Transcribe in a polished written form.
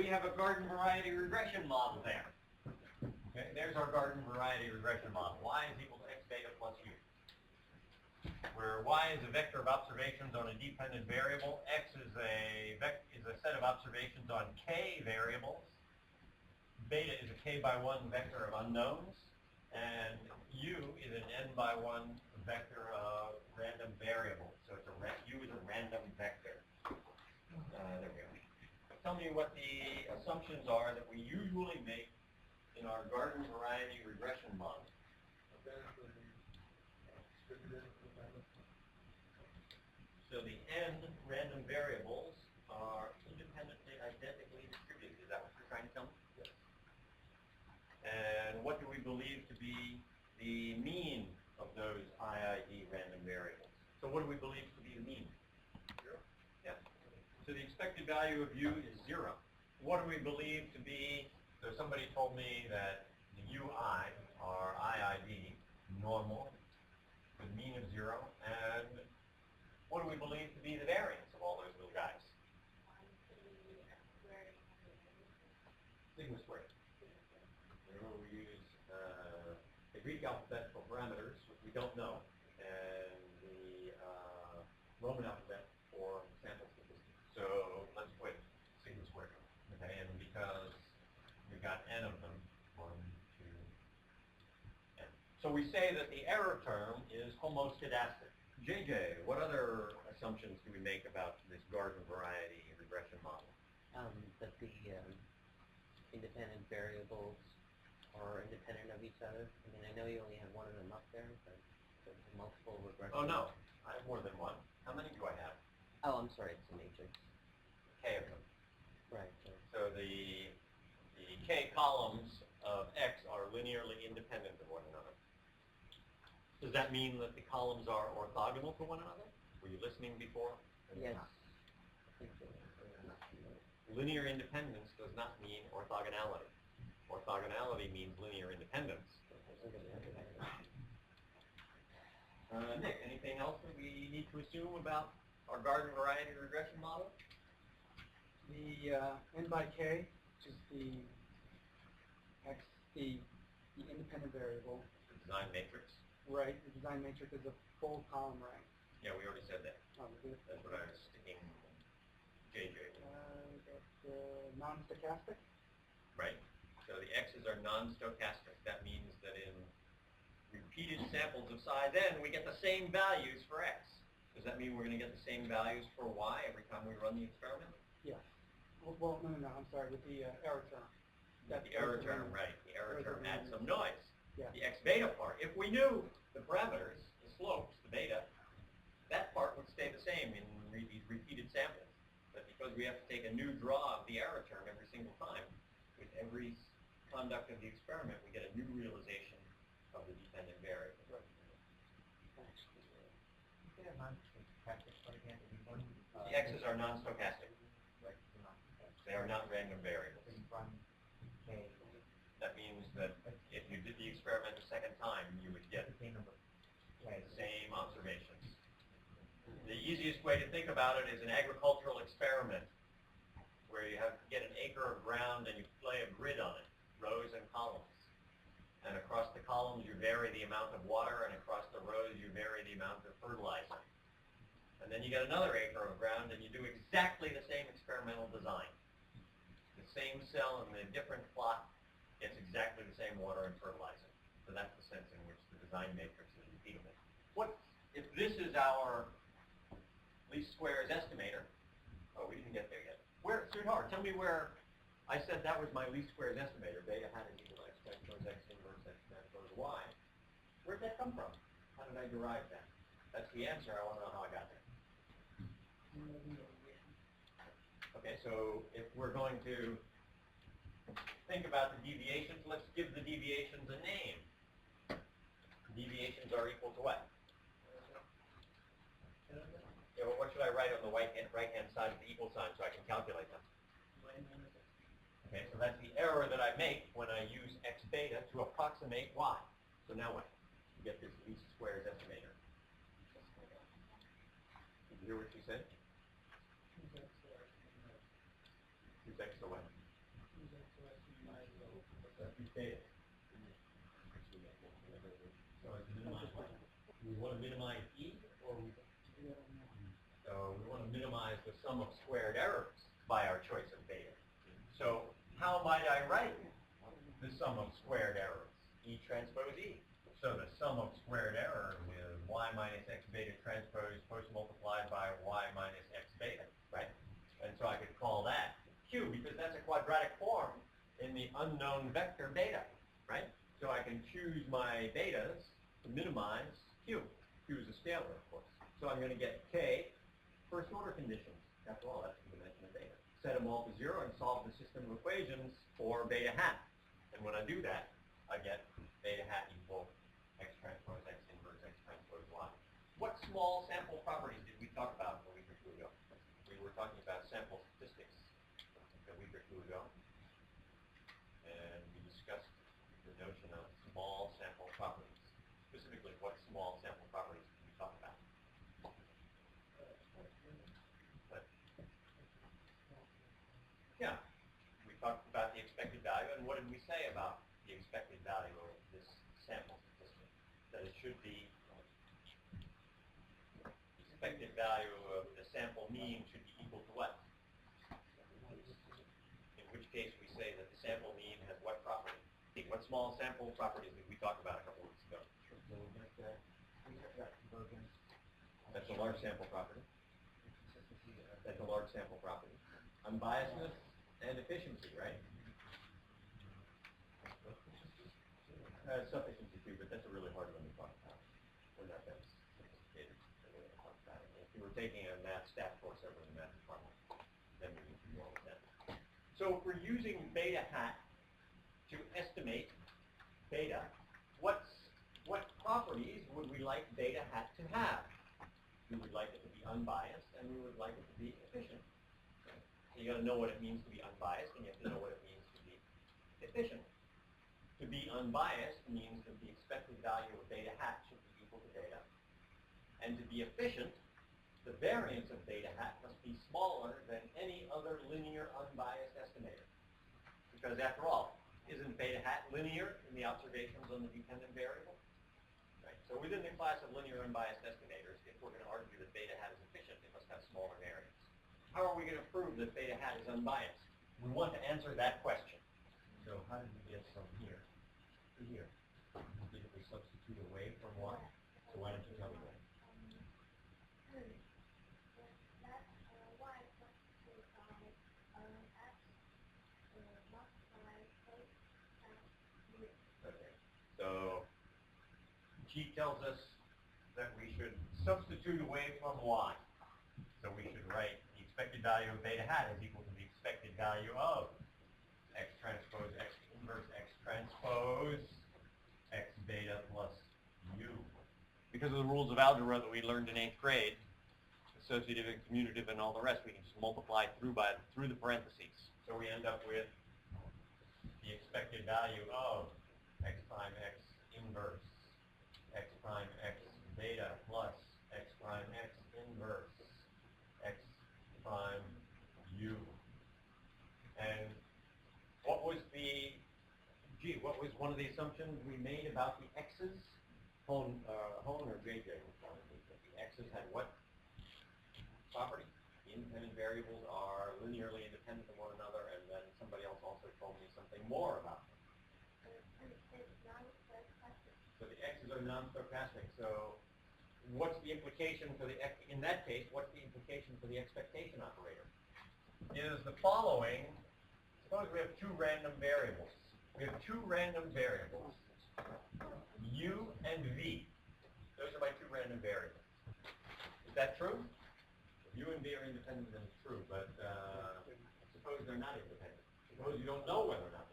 we have a garden variety regression model there. Okay, there's our garden variety regression model. Y is equal to x beta plus u. Where y is a vector of observations on a dependent variable, x is a set of observations on k variables, beta is a k by 1 vector of unknowns, and u is an n by 1 vector of random variables. So it's u is a random vector. There we go. Tell me what the assumptions are that we usually make in our garden variety regression model. So the n random variables are independently identically distributed. Is that what you're trying to tell me? Yes. And what do we believe to be the mean of those IID random variables? So what do we believe to be the mean? 0. Yeah. So the expected value of u is 0. What do we believe to be, so somebody told me that the ui are IID, normal, with mean of 0, and what do we believe to be the variance of all those little guys? Sigma squared. We use the Greek alphabetical parameters, which we don't know, and the Roman alphabet for sample statistics. So let's put sigma squared. Okay, and because we've got n of them, 1, 2, n. So we say that the error term is homoscedastic. JJ, what other assumptions do we make about this garden variety regression model? That the independent variables are independent of each other. I mean, I know you only have one of them up there, but there's multiple regression. Oh, no. I have more than one. How many do I have? Oh, I'm sorry. It's a matrix. K of them. Right. So the K columns of X are linearly independent of one another. Does that mean that the columns are orthogonal to one another? Were you listening before? Yes. Linear independence does not mean orthogonality. Orthogonality means linear independence. Nick, anything else that we need to assume about our garden variety regression model? The n by k, which is the independent variable. The design matrix. Right, the design matrix is a full column rank. Yeah, we already said that. Oh, we did? That's what I was sticking JJ with. That's non-stochastic? Right. So the x's are non-stochastic. That means that in repeated samples of size n, we get the same values for x. Does that mean we're going to get the same values for y every time we run the experiment? Yes. Well, no, I'm sorry, with the error term. The error term, right. The error term adds some noise. Yeah. The x beta part, if we knew the parameters, the slopes, the beta, that part would stay the same in these repeated samples. But because we have to take a new draw of the error term every single time, with every conduct of the experiment, we get a new realization of the dependent variable. The x's are non-stochastic. They are not random variables. That means that if you did the experiment a second time, you would get the same observations. The easiest way to think about it is an agricultural experiment where you get an acre of ground and you play a grid on it, rows and columns. And across the columns you vary the amount of water, and across the rows you vary the amount of fertilizer. And then you get another acre of ground and you do exactly the same experimental design. The same cell in the different plot gets exactly the same water and fertilizer. So that's the sense in which the design matrix is repeatable. What if this is our least squares estimator? Oh, we didn't get there yet. Where, sweetheart, tell me where I said that was my least squares estimator. Beta hat is equal to x transpose x inverse x transpose y. Where'd that come from? How did I derive that? That's the answer. I want to know how I got there. Okay, so if we're going to think about the deviations, let's give the deviations a name. Deviations are equal to what? Yeah, well, what should I write on the right-hand side of the equal sign so I can calculate them? Okay, so that's the error that I make when I use x beta to approximate y. So now what? You get this least squares estimator. Did you hear what she said? 2x to what? These data. So it's minimize what? We want to minimize E, or so we want to minimize the sum of squared errors by our choice of beta. So how might I write the sum of squared errors? E transpose E. So the sum of squared error is y minus x beta transpose post multiplied by y minus x beta, right? And so I could call that Q, because that's a quadratic form in the unknown vector beta, right? So I can choose my betas to minimize Q. Q is a scalar, of course. So I'm going to get K first order conditions. After all, that's the dimension of beta. Set them all to 0 and solve the system of equations for beta hat. And when I do that, I get beta hat equal x transpose x inverse x transpose y. What small sample properties did we talk about a week or two ago? We were talking about sample statistics a week or two ago. And we discussed the notion of small sample properties. Specifically, what small sample properties did we talk about? Yeah, we talked about the expected value, and what did we say about the expected value of this sample statistic? That it should be, the expected value of the sample mean should be equal to what? In which case we say that the sample mean has what property? What small sample properties did we talk about a couple weeks ago? That's a large sample property. That's a large sample property. Unbiasedness and efficiency, right? Sufficiency too, but that's a really hard one to talk about. We're not that sophisticated in the way to talk about it. If you were taking a math stat course over in the math department, then we need to do all of that. So if we're using BetaHat to estimate beta, what properties would we like BetaHat to have? We would like it to be unbiased, and we would like it to be efficient. So you got to know what it means to be unbiased, and you have to know what it means to be efficient. To be unbiased means that the expected value of beta hat should be equal to beta. And to be efficient, the variance of beta hat must be smaller than any other linear unbiased estimator. Because after all, isn't beta hat linear in the observations on the dependent variable? Right. So within the class of linear unbiased estimators, if we're going to argue that beta hat is efficient, it must have smaller variance. How are we going to prove that beta hat is unbiased? We want to answer that question. So how did we get from here to here? Did we substitute away from y? So why don't you tell me that? Okay. So G tells us that we should substitute away from y. So we should write the expected value of beta hat is equal to the expected value of x transpose x inverse x transpose x beta plus u. Because of the rules of algebra that we learned in 8th grade, associative and commutative and all the rest, we can just multiply through the parentheses. So we end up with the expected value of x prime x inverse x prime x beta plus x prime x inverse x prime u. And what was one of the assumptions we made about the x's? Hone or JJ was telling me that the x's had what property? The independent variables are linearly independent of one another, and then somebody else also told me something more about them. So the x's are non-stochastic. So what's the implication for the, in that case, what's the implication for the expectation operator? Is the following: suppose we have two random variables. We have two random variables, u and v. Those are my two random variables. Is that true? U and v are independent, then it's true, but suppose they're not independent. Suppose you don't know whether or not